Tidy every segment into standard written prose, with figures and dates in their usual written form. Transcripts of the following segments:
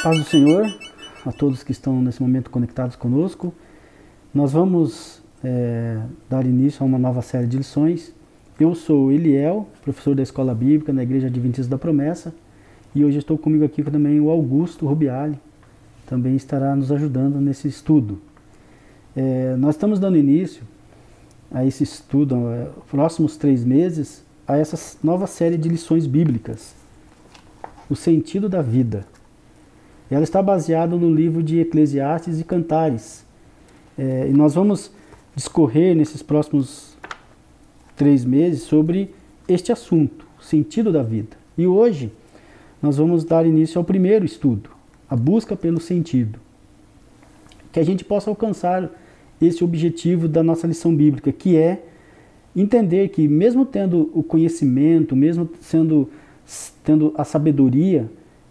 paz do Senhor, a todos que estão nesse momento conectados conosco. Nós vamos dar início a uma nova série de lições. Eu sou Eliel, professor da Escola Bíblica na Igreja Adventista da Promessa, e hoje estou comigo aqui também o Augusto Rubiali, também estará nos ajudando nesse estudo. Nós estamos dando início a esse estudo, próximos 3 meses, a essa nova série de lições bíblicas, o sentido da vida. Ela está baseada no livro de Eclesiastes e Cantares. E nós vamos discorrer nesses próximos 3 meses sobre este assunto, o sentido da vida. E hoje nós vamos dar início ao primeiro estudo, a busca pelo sentido. Que a gente possa alcançar esse objetivo da nossa lição bíblica, que é entender que mesmo tendo o conhecimento, mesmo tendo a sabedoria,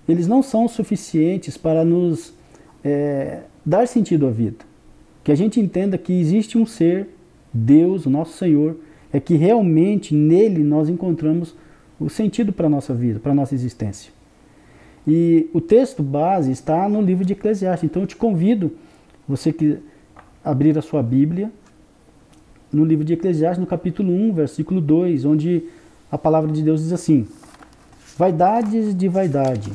eles não são suficientes para nos dar sentido à vida. Que a gente entenda que existe um ser, Deus, o nosso Senhor, é que realmente nele nós encontramos o sentido para a nossa vida, para a nossa existência. E o texto base está no livro de Eclesiastes. Então eu te convido, você que abrir a sua Bíblia, no livro de Eclesiastes, no capítulo 1, versículo 2, onde a palavra de Deus diz assim: vaidades de vaidade,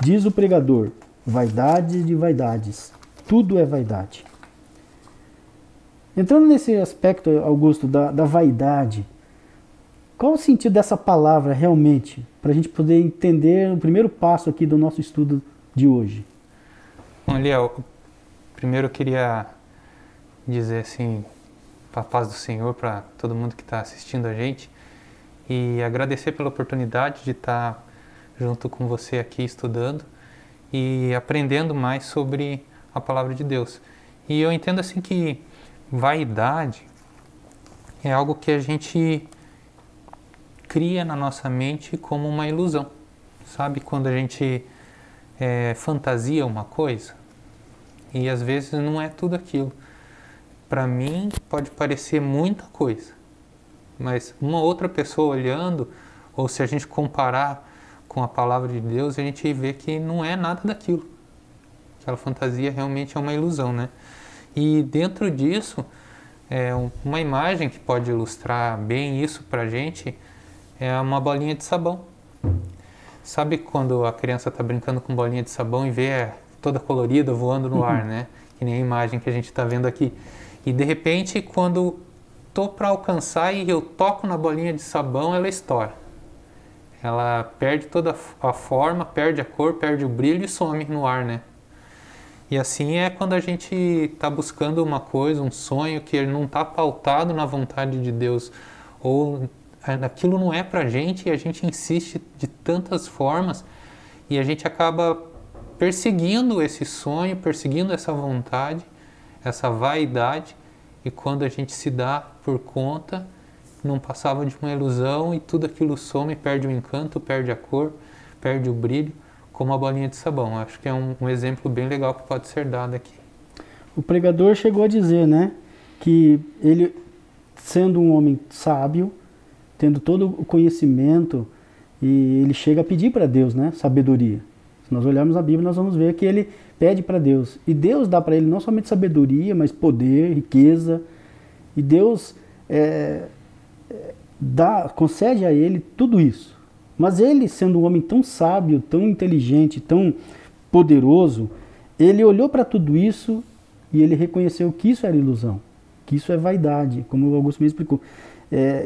diz o pregador, vaidades de vaidades, tudo é vaidade. Entrando nesse aspecto, Augusto, da vaidade, qual o sentido dessa palavra realmente, para a gente poder entender o primeiro passo aqui do nosso estudo de hoje? Bom, Eliel, primeiro eu queria dizer assim, para a paz do Senhor, para todo mundo que está assistindo a gente, e agradecer pela oportunidade de estar junto com você aqui estudando e aprendendo mais sobre a palavra de Deus. E eu entendo assim que vaidade é algo que a gente cria na nossa mente como uma ilusão. Sabe quando a gente fantasia uma coisa e às vezes não é tudo aquilo. Para mim pode parecer muita coisa, mas uma outra pessoa olhando, ou se a gente comparar com a palavra de Deus, a gente vê que não é nada daquilo. Aquela fantasia realmente é uma ilusão, né? E dentro disso, uma imagem que pode ilustrar bem isso para a gente é uma bolinha de sabão. Sabe quando a criança está brincando com bolinha de sabão e vê toda colorida voando no ar, né? Que nem a imagem que a gente está vendo aqui. E de repente, quando estou para alcançar e eu toco na bolinha de sabão, ela estoura. Ela perde toda a forma, perde a cor, perde o brilho e some no ar, né? E assim é quando a gente está buscando uma coisa, um sonho que não está pautado na vontade de Deus, ou aquilo não é pra gente e a gente insiste de tantas formas e a gente acaba perseguindo esse sonho, perseguindo essa vontade, essa vaidade, e quando a gente se dá por conta, não passava de uma ilusão e tudo aquilo some, perde o encanto, perde a cor, perde o brilho, como a bolinha de sabão. Acho que é um exemplo bem legal que pode ser dado aqui. O pregador chegou a dizer, né, que ele, sendo um homem sábio, tendo todo o conhecimento, e ele chega a pedir para Deus, né, sabedoria. Se nós olharmos a Bíblia, nós vamos ver que ele pede para Deus. E Deus dá para ele não somente sabedoria, mas poder, riqueza. E Deus concede a ele tudo isso. Mas ele, sendo um homem tão sábio, tão inteligente, tão poderoso, ele olhou para tudo isso e ele reconheceu que isso era ilusão, que isso é vaidade, como o Augusto me explicou.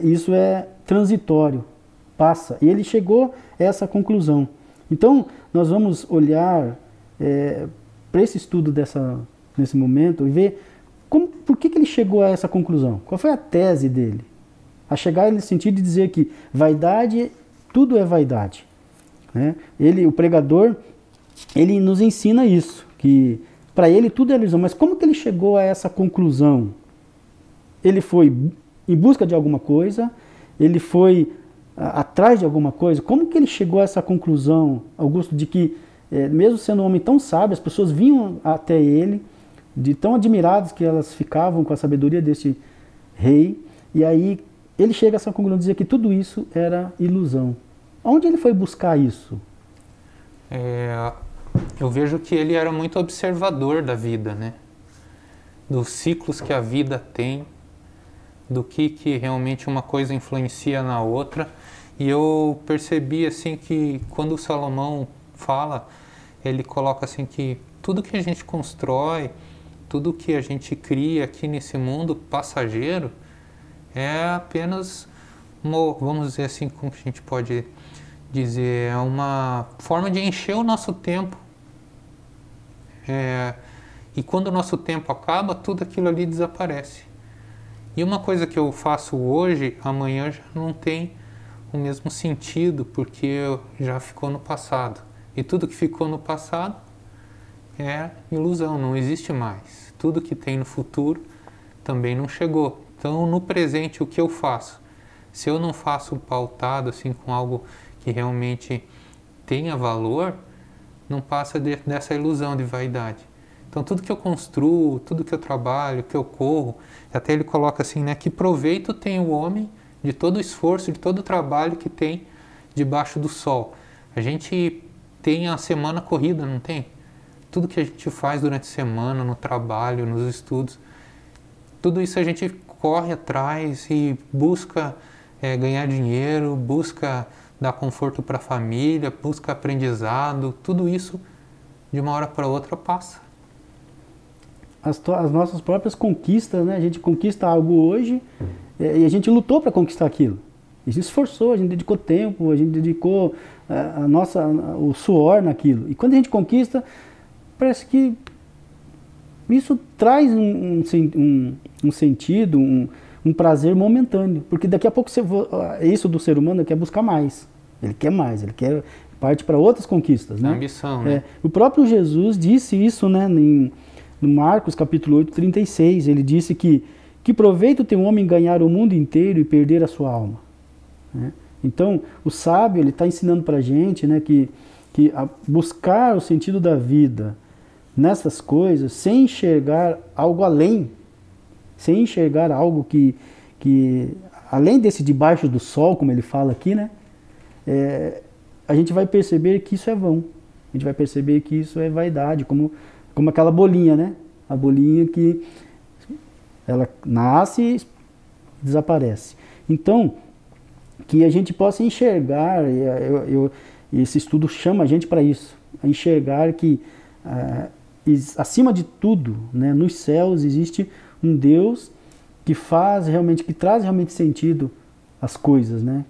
Isso é transitório, passa. E ele chegou a essa conclusão. Então, nós vamos olhar para esse estudo nesse momento e ver por que ele chegou a essa conclusão. Qual foi a tese dele? A chegar nesse sentido de dizer que vaidade, tudo é vaidade. Né? O pregador, ele nos ensina isso, que para ele tudo é ilusão. Mas como que ele chegou a essa conclusão? Ele foi em busca de alguma coisa, ele foi atrás de alguma coisa. Como que ele chegou a essa conclusão, Augusto, de que mesmo sendo um homem tão sábio, as pessoas vinham até ele, de tão admirados que elas ficavam com a sabedoria desse rei, e aí ele chega a essa conclusão de dizer que tudo isso era ilusão. Onde ele foi buscar isso? eu vejo que ele era muito observador da vida, né? Dos ciclos que a vida tem, do que realmente uma coisa influencia na outra. E eu percebi assim que quando o Salomão fala, ele coloca assim que tudo que a gente constrói, tudo que a gente cria aqui nesse mundo passageiro é apenas, vamos dizer assim, como que a gente pode dizer, é uma forma de encher o nosso tempo. E quando o nosso tempo acaba, tudo aquilo ali desaparece. E uma coisa que eu faço hoje, amanhã já não tem o mesmo sentido, porque já ficou no passado. E tudo que ficou no passado é ilusão, não existe mais. Tudo que tem no futuro também não chegou. Então, no presente, o que eu faço? Se eu não faço pautado assim com algo que realmente tenha valor, não passa dessa ilusão de vaidade. Então, tudo que eu construo, tudo que eu trabalho, que eu corro, até ele coloca assim, né, que proveito tem o homem de todo o esforço, de todo o trabalho que tem debaixo do sol. A gente tem a semana corrida, não tem? Tudo que a gente faz durante a semana, no trabalho, nos estudos, tudo isso a gente corre atrás e busca ganhar dinheiro, busca dar conforto para a família, busca aprendizado, tudo isso de uma hora para outra passa. As nossas próprias conquistas, né? A gente conquista algo hoje e a gente lutou para conquistar aquilo. A gente se esforçou, a gente dedicou tempo, a gente dedicou o suor naquilo. E quando a gente conquista, parece que isso traz um sentido, um prazer momentâneo. Porque daqui a pouco isso do ser humano quer buscar mais. Ele quer mais, ele quer parte para outras conquistas. Né? Ambição, né? O próprio Jesus disse isso, né, no Marcos capítulo 8, 36. Ele disse que proveito tem um homem ganhar o mundo inteiro e perder a sua alma. Né? Então, o sábio ele está ensinando para a gente, né, que buscar o sentido da vida nessas coisas, sem enxergar algo além, sem enxergar algo que além desse debaixo do sol, como ele fala aqui, né, a gente vai perceber que isso é vão. A gente vai perceber que isso é vaidade, como aquela bolinha, né? A bolinha que ela nasce e desaparece. Então, que a gente possa enxergar, esse estudo chama a gente para isso, a enxergar que acima de tudo, né, nos céus existe um Deus que faz realmente, que traz realmente sentido às coisas, né?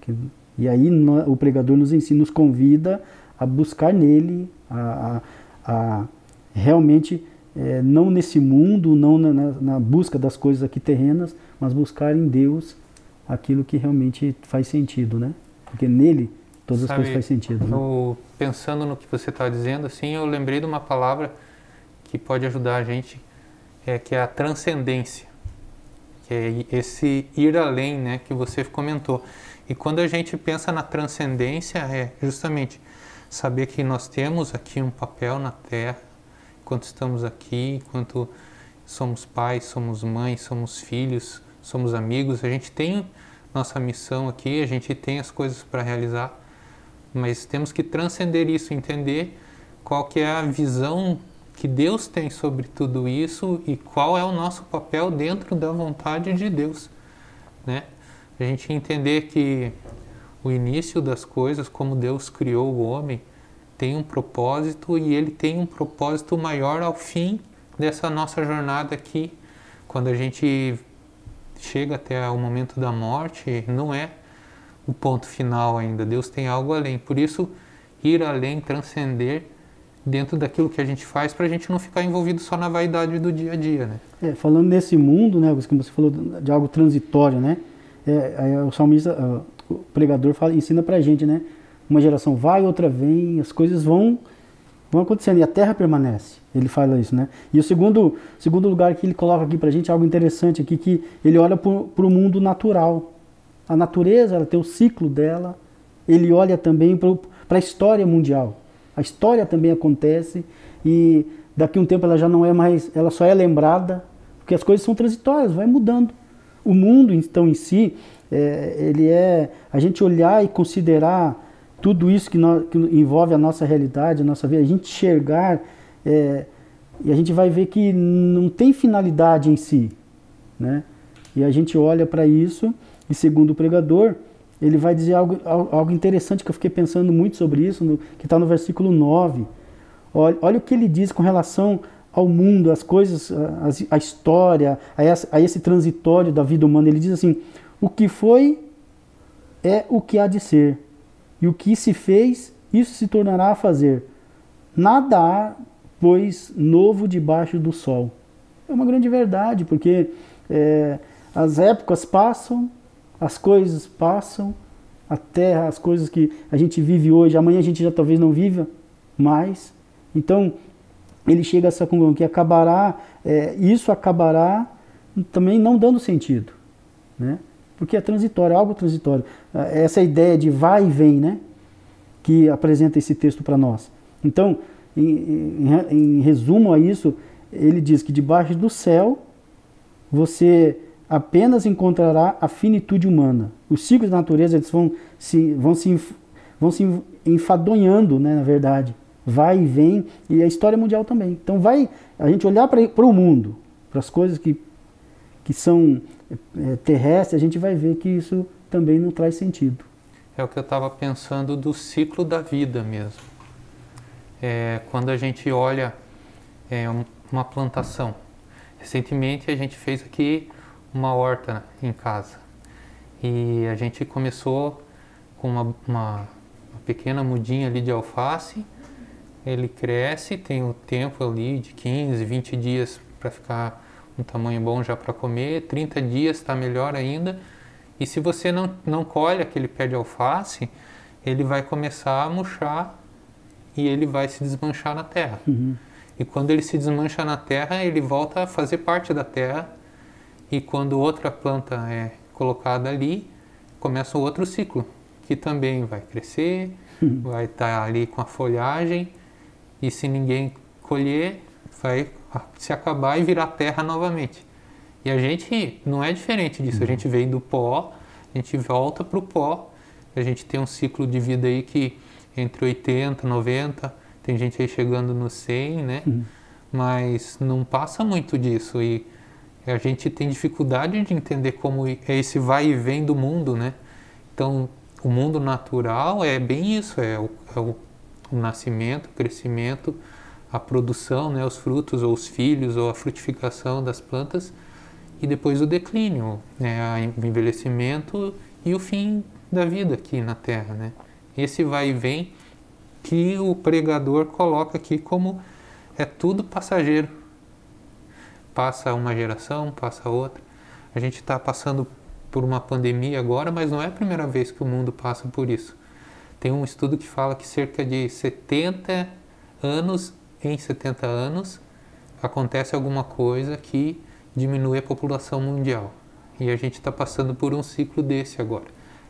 E aí o pregador nos ensina, nos convida a buscar nele, a realmente, não nesse mundo, não na busca das coisas aqui terrenas, mas buscar em Deus aquilo que realmente faz sentido, né? Porque nele todas as coisas fazem sentido. Né? Pensando no que você está dizendo, assim, eu lembrei de uma palavra que pode ajudar a gente, que é a transcendência, que é esse ir além, né, que você comentou. E quando a gente pensa na transcendência, é justamente saber que nós temos aqui um papel na Terra, enquanto estamos aqui, enquanto somos pais, somos mães, somos filhos, somos amigos, a gente tem nossa missão aqui, a gente tem as coisas para realizar, mas temos que transcender isso, entender qual que é a visão que Deus tem sobre tudo isso e qual é o nosso papel dentro da vontade de Deus, né? A gente entender que o início das coisas, como Deus criou o homem, tem um propósito e ele tem um propósito maior ao fim dessa nossa jornada aqui. Quando a gente chega até o momento da morte, não é o ponto final ainda. Deus tem algo além. Por isso, ir além, transcender dentro daquilo que a gente faz, para a gente não ficar envolvido só na vaidade do dia a dia, né? Falando nesse mundo, né, como você falou de algo transitório, né? O salmista, o pregador ensina pra gente, né? Uma geração vai, outra vem, as coisas vão acontecendo e a terra permanece. Ele fala isso, né? E o segundo lugar que ele coloca aqui pra gente, algo interessante aqui, que ele olha pro mundo natural. A natureza, ela tem o ciclo dela, ele olha também para a história mundial. A história também acontece e daqui a um tempo ela já não é mais, ela só é lembrada, porque as coisas são transitórias, vai mudando. O mundo, então, em si, a gente olhar e considerar tudo isso que envolve a nossa realidade, a nossa vida, a gente enxergar, e a gente vai ver que não tem finalidade em si, né? E a gente olha para isso, e segundo o pregador, ele vai dizer algo interessante, que eu fiquei pensando muito sobre isso, que está no versículo 9. Olha o que ele diz com relação ao mundo, as coisas, a história, a esse transitório da vida humana. Ele diz assim: o que foi é o que há de ser, e o que se fez, isso se tornará a fazer. Nada há, pois, novo debaixo do sol. É uma grande verdade, porque as épocas passam, as coisas passam, a terra, as coisas que a gente vive hoje, amanhã a gente já talvez não viva mais. Então, ele chega a essa conclusão que isso acabará também não dando sentido, né? Porque é transitório, é algo transitório. Essa ideia de vai e vem, né? Que apresenta esse texto para nós. Então, em resumo a isso, ele diz que debaixo do céu você apenas encontrará a finitude humana. Os ciclos da natureza eles vão se enfadonhando, né, na verdade. Vai e vem, e a história mundial também. Então vai a gente olhar para o mundo, para as coisas que são terrestres, a gente vai ver que isso também não traz sentido. É o que eu estava pensando do ciclo da vida mesmo. Quando a gente olha uma plantação. Recentemente a gente fez aqui uma horta em casa. E a gente começou com uma pequena mudinha ali de alface. Ele cresce, tem o tempo ali de 15, 20 dias para ficar um tamanho bom já para comer, 30 dias está melhor ainda. E se você não colhe aquele pé de alface, ele vai começar a murchar e ele vai se desmanchar na terra. Uhum. E quando ele se desmancha na terra, ele volta a fazer parte da terra. E quando outra planta é colocada ali, começa um outro ciclo, que também vai crescer, vai estar ali com a folhagem. E se ninguém colher, vai se acabar e virar terra novamente. E a gente não é diferente disso. A gente vem do pó, a gente volta para o pó. A gente tem um ciclo de vida aí que entre 80, 90, tem gente aí chegando no 100, né? Mas não passa muito disso. E a gente tem dificuldade de entender como é esse vai e vem do mundo, né? Então, o mundo natural é bem isso, o nascimento, o crescimento, a produção, né, os frutos ou os filhos ou a frutificação das plantas e depois o declínio, né, o envelhecimento e o fim da vida aqui na Terra, né? Esse vai e vem que o pregador coloca aqui como é tudo passageiro. Passa uma geração, passa outra. A gente está passando por uma pandemia agora, mas não é a primeira vez que o mundo passa por isso. Tem um estudo que fala que cerca de 70 anos, em 70 anos, acontece alguma coisa que diminui a população mundial. E a gente está passando por um ciclo desse agora.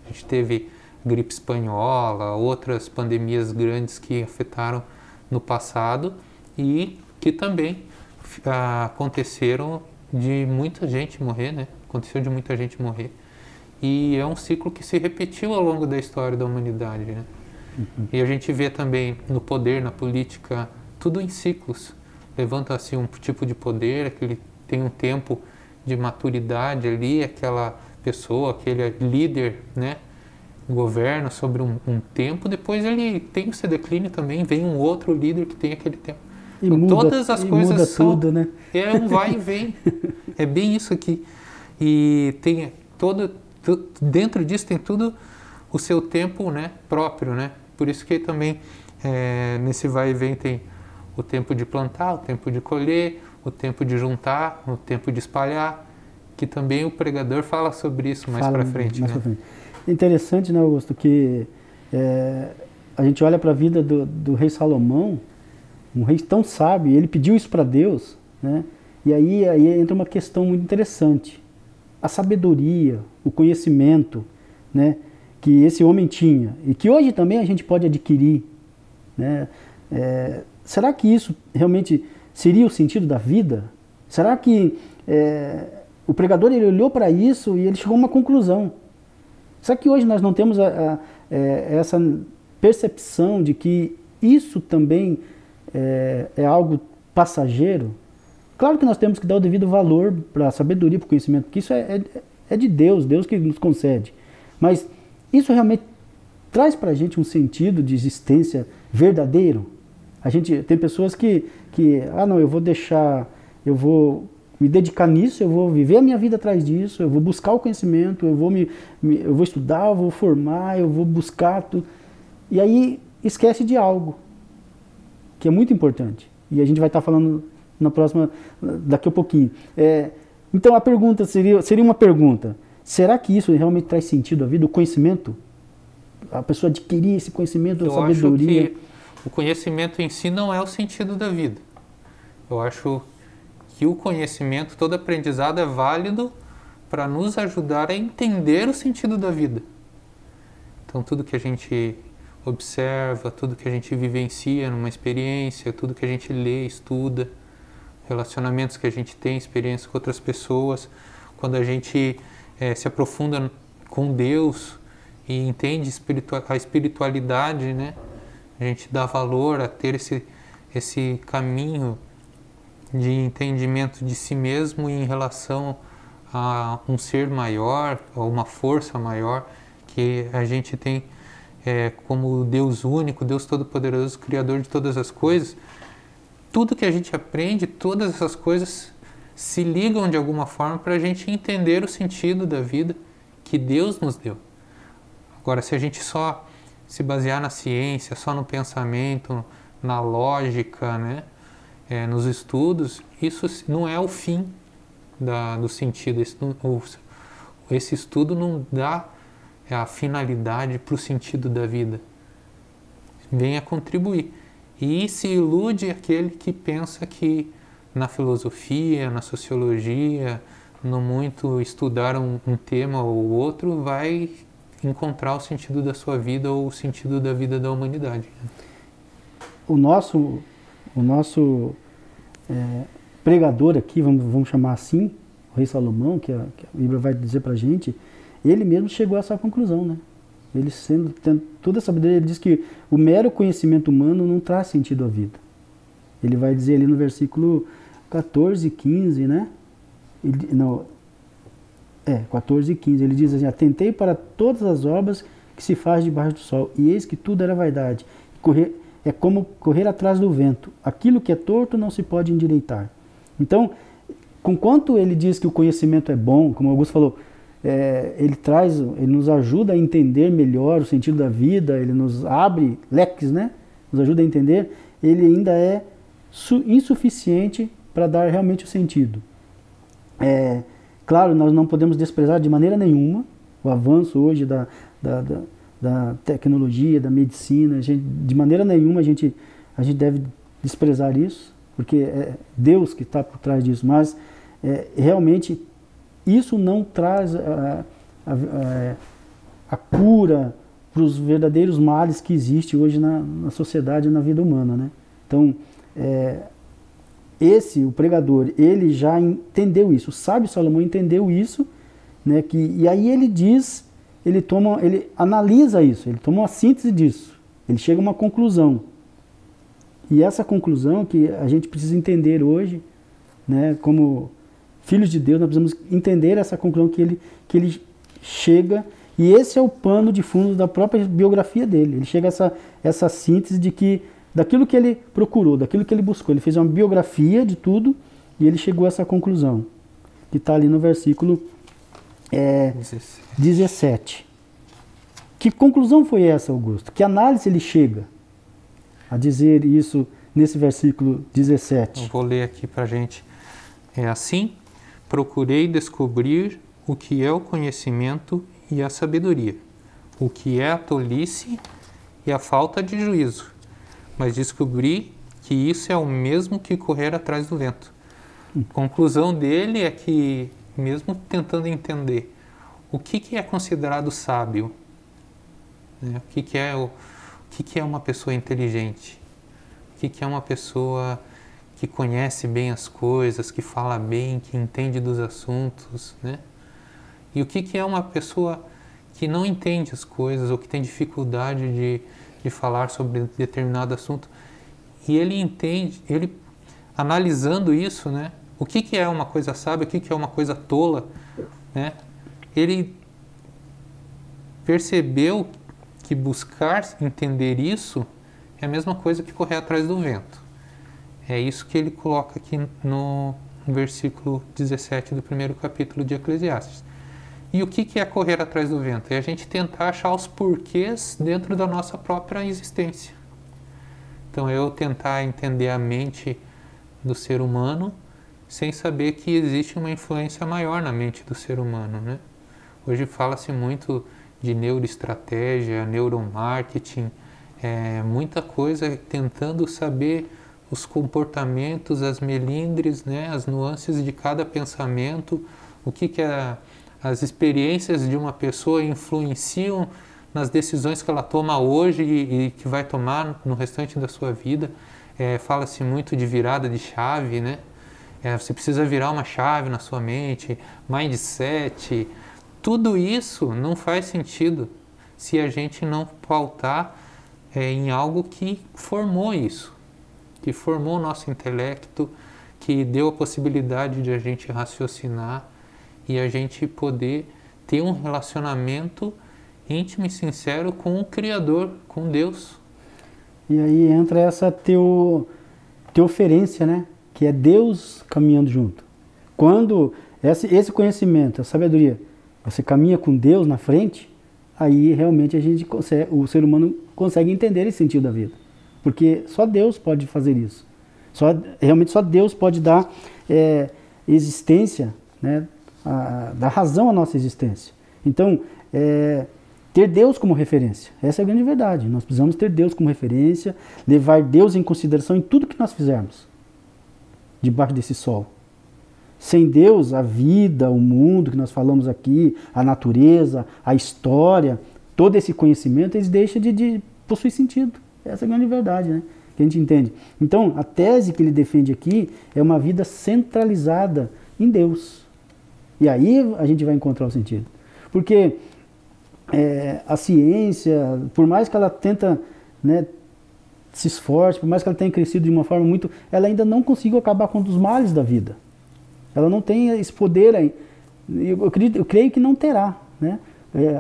A gente teve gripe espanhola, outras pandemias grandes que afetaram no passado e que também aconteceram de muita gente morrer, né? Aconteceu de muita gente morrer. E é um ciclo que se repetiu ao longo da história da humanidade, né? E a gente vê também no poder, na política, tudo em ciclos. Levanta-se um tipo de poder, aquele tem um tempo de maturidade ali, aquela pessoa, aquele líder, né? Governa sobre um tempo, depois ele tem o seu declínio também, vem um outro líder que tem aquele tempo. E então, muda, todas as coisas muda são... tudo, né? É um vai e vem. É bem isso aqui. E tem dentro disso tem tudo o seu tempo, né, próprio, né? Por isso que também nesse vai e vem tem o tempo de plantar, o tempo de colher, o tempo de juntar, o tempo de espalhar, que também o pregador fala sobre isso mais para frente, né? Interessante, né, Augusto, que a gente olha para a vida do rei Salomão, um rei tão sábio, ele pediu isso para Deus, né? E aí entra uma questão muito interessante. A sabedoria, o conhecimento, né, que esse homem tinha e que hoje também a gente pode adquirir, né? Será que isso realmente seria o sentido da vida? Será que o pregador ele olhou para isso e ele chegou a uma conclusão? Será que hoje nós não temos percepção de que isso também é algo passageiro. Claro que nós temos que dar o devido valor para a sabedoria, para o conhecimento, porque isso é de Deus, Deus que nos concede. Mas isso realmente traz para a gente um sentido de existência verdadeiro. A gente tem pessoas que não, eu vou me dedicar nisso, eu vou viver a minha vida atrás disso, eu vou buscar o conhecimento, eu vou estudar, eu vou formar, eu vou buscar tudo. E aí esquece de algo que é muito importante. E a gente vai estar falando na próxima, daqui a pouquinho. Então a pergunta seria uma pergunta: será que isso realmente traz sentido à vida, o conhecimento? A pessoa adquirir esse conhecimento, a sabedoria? Eu acho que o conhecimento em si não é o sentido da vida. Eu acho que o conhecimento, todo aprendizado é válido para nos ajudar a entender o sentido da vida. Então tudo que a gente observa, tudo que a gente vivencia numa experiência, tudo que a gente lê, estuda, relacionamentos que a gente tem, experiências com outras pessoas, quando a gente se aprofunda com Deus e entende a espiritualidade, né? A gente dá valor a ter esse caminho de entendimento de si mesmo em relação a um ser maior, a uma força maior que a gente tem como Deus único, Deus Todo-Poderoso, Criador de todas as coisas. Tudo que a gente aprende, todas essas coisas se ligam de alguma forma para a gente entender o sentido da vida que Deus nos deu. Agora, se a gente só se basear na ciência, só no pensamento, na lógica, né, nos estudos, isso não é o fim do sentido. Esse estudo não dá a finalidade para o sentido da vida. Vem a contribuir. E se ilude aquele que pensa que na filosofia, na sociologia, no muito estudar um tema ou outro, vai encontrar o sentido da sua vida ou o sentido da vida da humanidade. O nosso pregador aqui, vamos chamar assim, o rei Salomão, que a Bíblia vai dizer para a gente, ele mesmo chegou a essa conclusão, né? Ele tendo toda a sabedoria, ele diz que o mero conhecimento humano não traz sentido à vida. Ele vai dizer ali no versículo 14 e 15, né? 14 e 15, ele diz assim: atentei para todas as obras que se faz debaixo do sol, e eis que tudo era vaidade. É como correr atrás do vento. Aquilo que é torto não se pode endireitar. Então, conquanto ele diz que o conhecimento é bom, como o Augusto falou, ele nos ajuda a entender melhor o sentido da vida, ele nos abre leques, né? Nos ajuda a entender, ele ainda é insuficiente para dar realmente o sentido. Claro, nós não podemos desprezar de maneira nenhuma o avanço hoje da tecnologia, da medicina. De maneira nenhuma a gente deve desprezar isso, porque é Deus que está por trás disso. Mas realmente isso não traz a cura para os verdadeiros males que existem hoje na sociedade e na vida humana, né? Então, o pregador, ele já entendeu isso. O sábio Salomão entendeu isso, né? E aí ele diz, ele analisa isso, ele toma uma síntese disso, ele chega a uma conclusão. E essa conclusão que a gente precisa entender hoje, né? Como filhos de Deus, nós precisamos entender essa conclusão que ele chega, e esse é o pano de fundo da própria biografia dele. Ele chega a essa síntese daquilo que ele procurou, daquilo que ele buscou. Ele fez uma biografia de tudo e ele chegou a essa conclusão, que está ali no versículo 17. Que conclusão foi essa, Augusto? Que análise ele chega a dizer isso nesse versículo 17? Eu vou ler aqui para a gente. É assim: procurei descobrir o que é o conhecimento e a sabedoria, o que é a tolice e a falta de juízo. Mas descobri que isso é o mesmo que correr atrás do vento. A conclusão dele é que, mesmo tentando entender o que é considerado sábio, né? O que é uma pessoa inteligente, o que é uma pessoa que conhece bem as coisas, que fala bem, que entende dos assuntos, né? E o que é uma pessoa que não entende as coisas ou que tem dificuldade de falar sobre determinado assunto. E ele entende, ele analisando isso, né, o que é uma coisa sábia, o que é uma coisa tola, né, ele percebeu que buscar entender isso é a mesma coisa que correr atrás do vento. É isso que ele coloca aqui no versículo 17 do primeiro capítulo de Eclesiastes. E o que é correr atrás do vento? É a gente tentar achar os porquês dentro da nossa própria existência. Então, eu tentar entender a mente do ser humano sem saber que existe uma influência maior na mente do ser humano, né? Hoje fala-se muito de neuroestratégia, neuromarketing, muita coisa tentando saber os comportamentos, as melindres, né, as nuances de cada pensamento, o que as experiências de uma pessoa influenciam nas decisões que ela toma hoje e que vai tomar no restante da sua vida. Fala-se muito de virada de chave, né? Você precisa virar uma chave na sua mente, mindset. Tudo isso não faz sentido se a gente não pautar em algo que formou isso, que formou o nosso intelecto, que deu a possibilidade de a gente raciocinar e a gente poder ter um relacionamento íntimo e sincero com o Criador, com Deus. E aí entra essa teoferência, né? Que é Deus caminhando junto. Quando esse conhecimento, a sabedoria, você caminha com Deus na frente, aí realmente o ser humano consegue entender esse sentido da vida. Porque só Deus pode fazer isso. Realmente só Deus pode dar existência, né? Dar razão à nossa existência. Então, ter Deus como referência, essa é a grande verdade. Nós precisamos ter Deus como referência, levar Deus em consideração em tudo que nós fizermos debaixo desse sol. Sem Deus, a vida, o mundo que nós falamos aqui, a natureza, a história, todo esse conhecimento, eles deixam de possuir sentido. Essa é a grande verdade, né? Que a gente entende. Então, a tese que ele defende aqui é uma vida centralizada em Deus. E aí a gente vai encontrar o sentido. Porque a ciência, por mais que ela tenta, né, se esforce, por mais que ela tenha crescido de uma forma muito... ela ainda não conseguiu acabar com um dos males da vida. Ela não tem esse poder aí. Eu creio que não terá, né?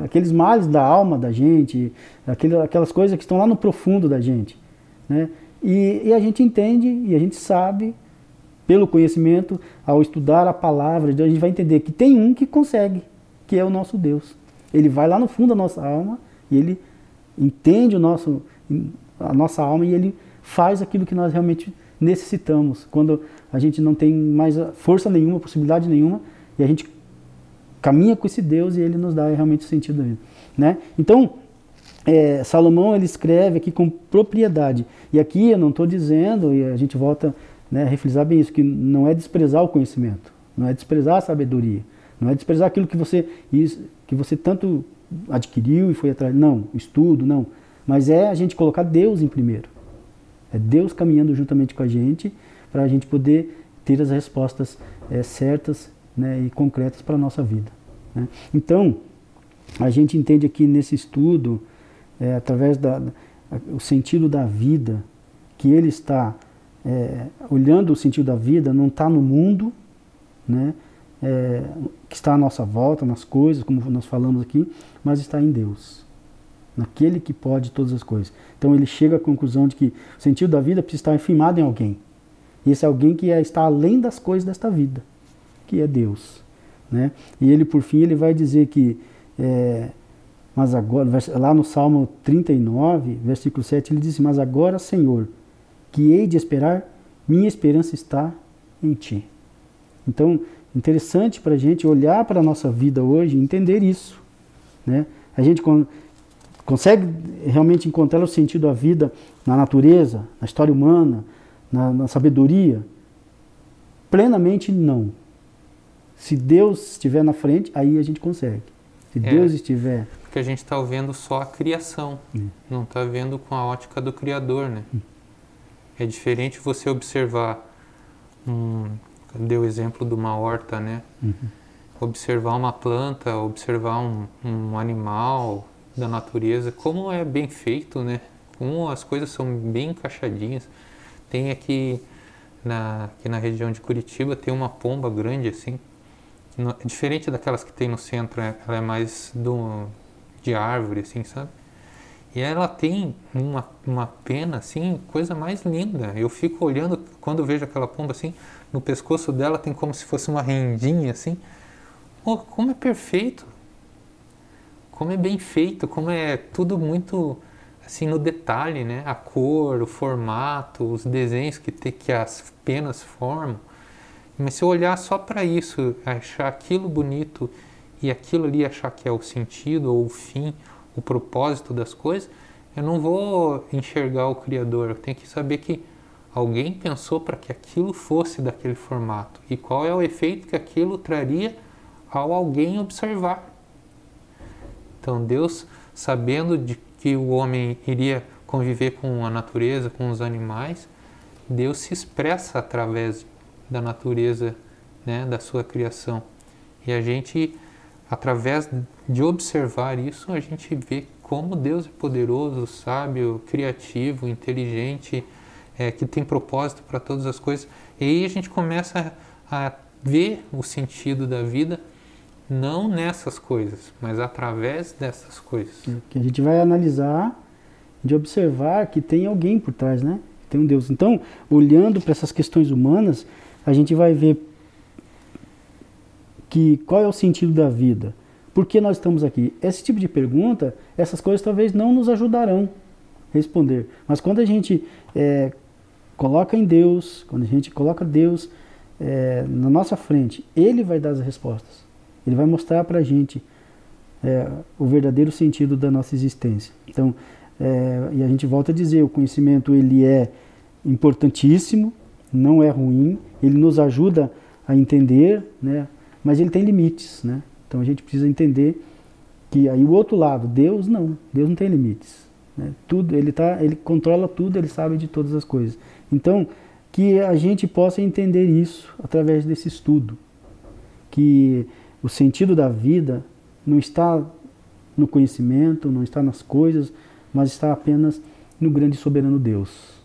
Aqueles males da alma da gente, aquelas coisas que estão lá no profundo da gente, né? E a gente entende e a gente sabe, pelo conhecimento, ao estudar a palavra de Deus, a gente vai entender que tem um que consegue, que é o nosso Deus. Ele vai lá no fundo da nossa alma e ele entende a nossa alma e ele faz aquilo que nós realmente necessitamos. Quando a gente não tem mais força nenhuma, possibilidade nenhuma, e a gente caminha com esse Deus e ele nos dá realmente o sentido da vida, né? Então, Salomão ele escreve aqui com propriedade. E aqui eu não estou dizendo, e a gente volta, né, a refrisar bem isso, que não é desprezar o conhecimento, não é desprezar a sabedoria, não é desprezar aquilo que você tanto adquiriu e foi atrás. Não, estudo, não. Mas é a gente colocar Deus em primeiro. É Deus caminhando juntamente com a gente para a gente poder ter as respostas certas, né, e concretas para a nossa vida, né? Então, a gente entende aqui nesse estudo, através do sentido da vida, que ele está olhando o sentido da vida, não está no mundo, né, que está à nossa volta, nas coisas, como nós falamos aqui, mas está em Deus, naquele que pode todas as coisas. Então ele chega à conclusão de que o sentido da vida precisa estar firmado em alguém. E esse alguém que está além das coisas desta vida, que é Deus, né? E ele, por fim, ele vai dizer que, mas agora, lá no Salmo 39, versículo 7, ele diz: mas agora, Senhor, que hei de esperar, minha esperança está em Ti. Então, interessante para a gente olhar para a nossa vida hoje e entender isso, né? A gente consegue realmente encontrar o sentido da vida na natureza, na história humana, na sabedoria? Plenamente não. Se Deus estiver na frente, aí a gente consegue. Se Deus estiver... Porque a gente está vendo só a criação, não está vendo com a ótica do Criador, né? É diferente você observar, deu o exemplo de uma horta, né? observar uma planta, observar um animal da natureza, como é bem feito, né? Como as coisas são bem encaixadinhas. Tem aqui na região de Curitiba, tem uma pomba grande assim, diferente daquelas que tem no centro, né? Ela é mais de árvore, assim, sabe? E ela tem uma pena, assim, coisa mais linda. Eu fico olhando, quando eu vejo aquela pomba, assim, no pescoço dela tem como se fosse uma rendinha, assim. Oh, como é perfeito! Como é bem feito, como é tudo muito, assim, no detalhe, né? A cor, o formato, os desenhos que as penas formam. Mas se eu olhar só para isso, achar aquilo bonito e aquilo ali achar que é o sentido ou o fim, o propósito das coisas, eu não vou enxergar o Criador. Eu tenho que saber que alguém pensou para que aquilo fosse daquele formato e qual é o efeito que aquilo traria ao alguém observar. Então Deus, sabendo de que o homem iria conviver com a natureza, com os animais, Deus se expressa através da natureza, né, da sua criação. E a gente, através de observar isso, a gente vê como Deus é poderoso, sábio, criativo, inteligente, que tem propósito para todas as coisas. E aí a gente começa a ver o sentido da vida, não nessas coisas, mas através dessas coisas. Que a gente vai analisar, de observar que tem alguém por trás, né? Tem um Deus. Então, olhando para essas questões humanas, a gente vai ver que qual é o sentido da vida. Por que nós estamos aqui? Esse tipo de pergunta, essas coisas talvez não nos ajudarão a responder. Mas quando a gente coloca em Deus, quando a gente coloca Deus na nossa frente, Ele vai dar as respostas. Ele vai mostrar para a gente o verdadeiro sentido da nossa existência. Então, e a gente volta a dizer, o conhecimento ele é importantíssimo, não é ruim, ele nos ajuda a entender, né? Mas ele tem limites, né? Então a gente precisa entender que aí o outro lado, Deus não tem limites, né? Tudo, ele controla tudo, ele sabe de todas as coisas. Então, que a gente possa entender isso através desse estudo, que o sentido da vida não está no conhecimento, não está nas coisas, mas está apenas no grande e soberano Deus.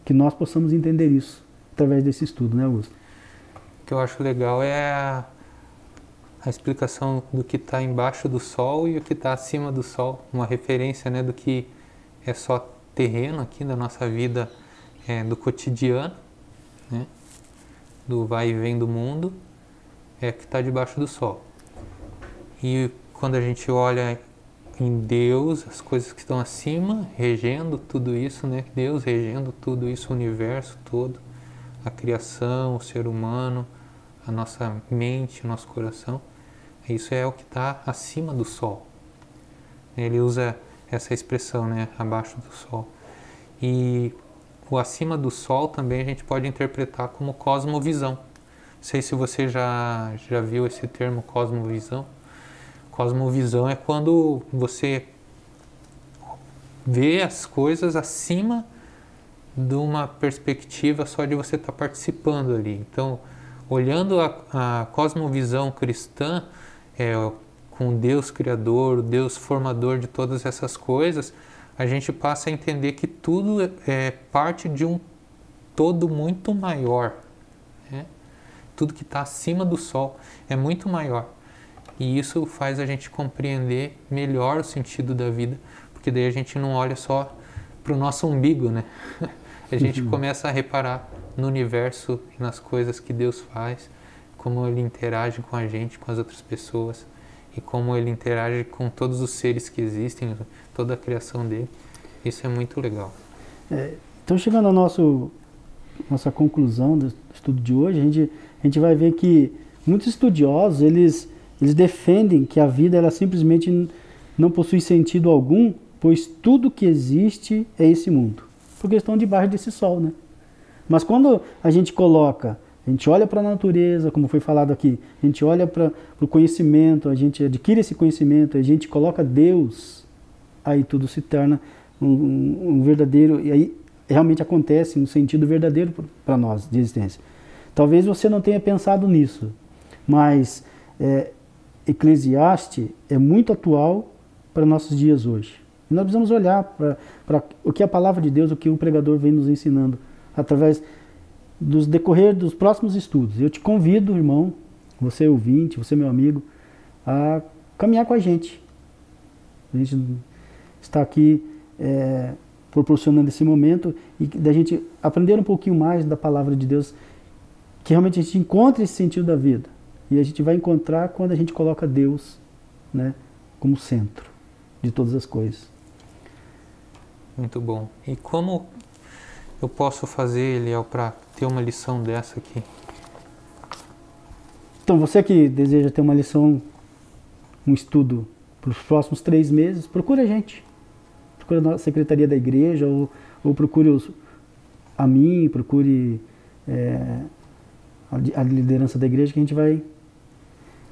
Que nós possamos entender isso através desse estudo, né, Augusto? O que eu acho legal é a explicação do que está embaixo do sol e o que está acima do sol, uma referência, né, do que é só terreno aqui da nossa vida, do cotidiano, né, do vai e vem do mundo, que está debaixo do sol. E quando a gente olha em Deus, as coisas que estão acima, regendo tudo isso, né, Deus regendo tudo isso, o universo todo, a criação, o ser humano, a nossa mente, o nosso coração, isso é o que está acima do sol. Ele usa essa expressão, né, abaixo do sol. E o acima do sol também a gente pode interpretar como cosmovisão. Não sei se você já viu esse termo cosmovisão. Cosmovisão é quando você vê as coisas acima de uma perspectiva só de você estar participando ali. Então, olhando a cosmovisão cristã, com Deus Criador, o Deus formador de todas essas coisas, a gente passa a entender que tudo é parte de um todo muito maior, né? Tudo que está acima do sol é muito maior. E isso faz a gente compreender melhor o sentido da vida, porque daí a gente não olha só para o nosso umbigo, né? A gente começa a reparar no universo e nas coisas que Deus faz, como Ele interage com a gente, com as outras pessoas, e como Ele interage com todos os seres que existem, toda a criação dele. Isso é muito legal. Então, chegando à nossa conclusão do estudo de hoje, a gente vai ver que muitos estudiosos, eles defendem que a vida ela simplesmente não possui sentido algum, pois tudo que existe é esse mundo. Porque estão debaixo desse sol, né? Mas quando a gente olha para a natureza, como foi falado aqui, a gente olha para o conhecimento, a gente adquire esse conhecimento, a gente coloca Deus, aí tudo se torna um verdadeiro, e aí realmente acontece um sentido verdadeiro para nós de existência. Talvez você não tenha pensado nisso, mas Eclesiastes é muito atual para nossos dias hoje. E nós precisamos olhar para o que a palavra de Deus, o que o pregador vem nos ensinando, através dos decorrer dos próximos estudos. Eu te convido, irmão, você ouvinte, você meu amigo, a caminhar com a gente. A gente está aqui proporcionando esse momento e da gente aprender um pouquinho mais da palavra de Deus, que realmente a gente encontre esse sentido da vida. E a gente vai encontrar quando a gente coloca Deus, né, como centro de todas as coisas. Muito bom. E como eu posso fazer, Eliel, para ter uma lição dessa aqui? Então, você que deseja ter uma lição, um estudo para os próximos 3 meses, procure a gente. Procure a secretaria da igreja ou procure a mim, procure a liderança da igreja, que a gente vai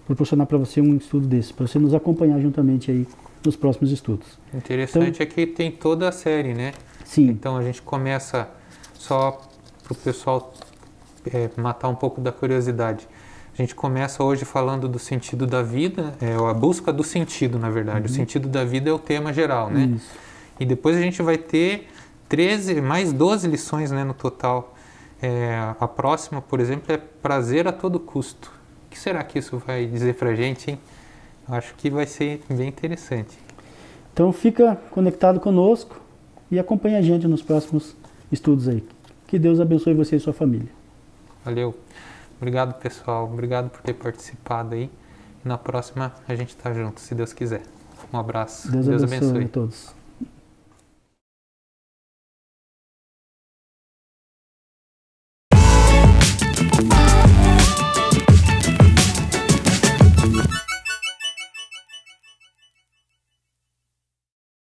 proporcionar para você um estudo desse, para você nos acompanhar juntamente aí nos próximos estudos. Interessante então, é que tem toda a série, né? Sim. Então a gente começa, só para o pessoal matar um pouco da curiosidade, a gente começa hoje falando do sentido da vida, a busca do sentido, na verdade. O sentido da vida é o tema geral, né? Isso. E depois a gente vai ter 13, mais 12 lições, né, no total. A próxima, por exemplo, é prazer a todo custo. O que será que isso vai dizer pra gente, hein? Eu acho que vai ser bem interessante. Então fica conectado conosco e acompanha a gente nos próximos estudos aí. Que Deus abençoe você e sua família. Valeu. Obrigado, pessoal. Obrigado por ter participado aí. E na próxima a gente tá junto, se Deus quiser. Um abraço. Deus abençoe a todos.